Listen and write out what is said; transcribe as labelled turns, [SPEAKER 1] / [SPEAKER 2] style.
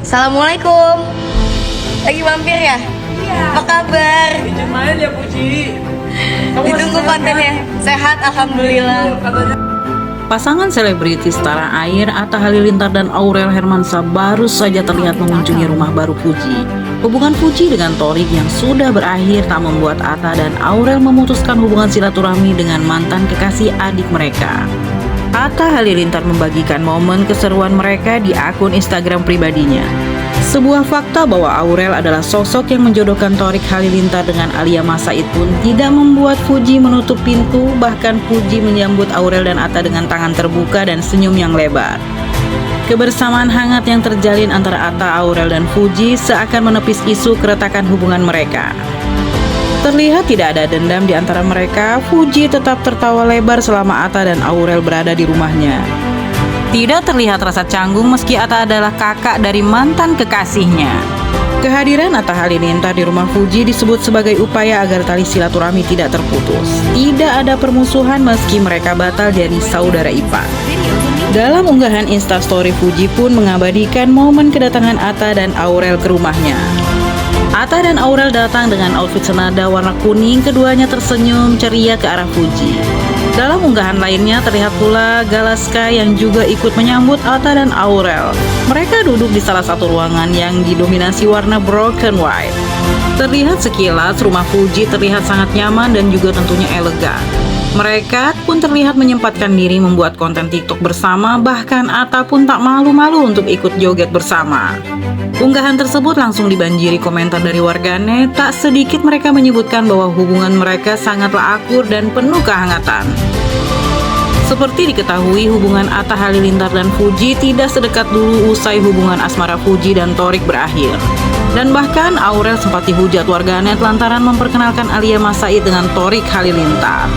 [SPEAKER 1] Assalamualaikum. Lagi mampir ya?
[SPEAKER 2] Iya.
[SPEAKER 1] Apa kabar?
[SPEAKER 2] Izin main ya Puji. Kamu
[SPEAKER 1] Ditunggu
[SPEAKER 2] masih
[SPEAKER 1] kontennya. Sehat, alhamdulillah.
[SPEAKER 2] Katanya.
[SPEAKER 3] Pasangan selebritis tanah air Atta Halilintar dan Aurel Hermansyah baru saja terlihat mengunjungi rumah baru Fuji. Hubungan Fuji dengan Thorik yang sudah berakhir tak membuat Atta dan Aurel memutuskan hubungan silaturahmi dengan mantan kekasih adik mereka. Atta Halilintar membagikan momen keseruan mereka di akun Instagram pribadinya. Sebuah fakta bahwa Aurel adalah sosok yang menjodohkan Thorik Halilintar dengan Alia Mas Said pun tidak membuat Fuji menutup pintu, bahkan Fuji menyambut Aurel dan Atta dengan tangan terbuka dan senyum yang lebar. Kebersamaan hangat yang terjalin antara Atta, Aurel, dan Fuji seakan menepis isu keretakan hubungan mereka. Terlihat tidak ada dendam di antara mereka, Fuji tetap tertawa lebar selama Atta dan Aurel berada di rumahnya. Tidak terlihat rasa canggung meski Atta adalah kakak dari mantan kekasihnya. Kehadiran Atta Halilintar di rumah Fuji disebut sebagai upaya agar tali silaturahmi tidak terputus. Tidak ada permusuhan meski mereka batal jadi saudara ipar. Dalam unggahan Instastory, Fuji pun mengabadikan momen kedatangan Atta dan Aurel ke rumahnya. Atta dan Aurel datang dengan outfit senada warna kuning, keduanya tersenyum ceria ke arah Fuji. Dalam unggahan lainnya terlihat pula Galaska yang juga ikut menyambut Atta dan Aurel. Mereka duduk di salah satu ruangan yang didominasi warna broken white. Terlihat sekilas rumah Fuji terlihat sangat nyaman dan juga tentunya elegan. Mereka pun terlihat menyempatkan diri membuat konten TikTok bersama, bahkan Atta pun tak malu-malu untuk ikut joget bersama. Unggahan tersebut langsung dibanjiri komentar dari warganet, tak sedikit mereka menyebutkan bahwa hubungan mereka sangatlah akur dan penuh kehangatan. Seperti diketahui, hubungan Atta Halilintar dan Fuji tidak sedekat dulu usai hubungan asmara Fuji dan Thorik berakhir. Dan bahkan Aurel sempat dihujat warganet lantaran memperkenalkan Alia Mas Said dengan Thorik Halilintar.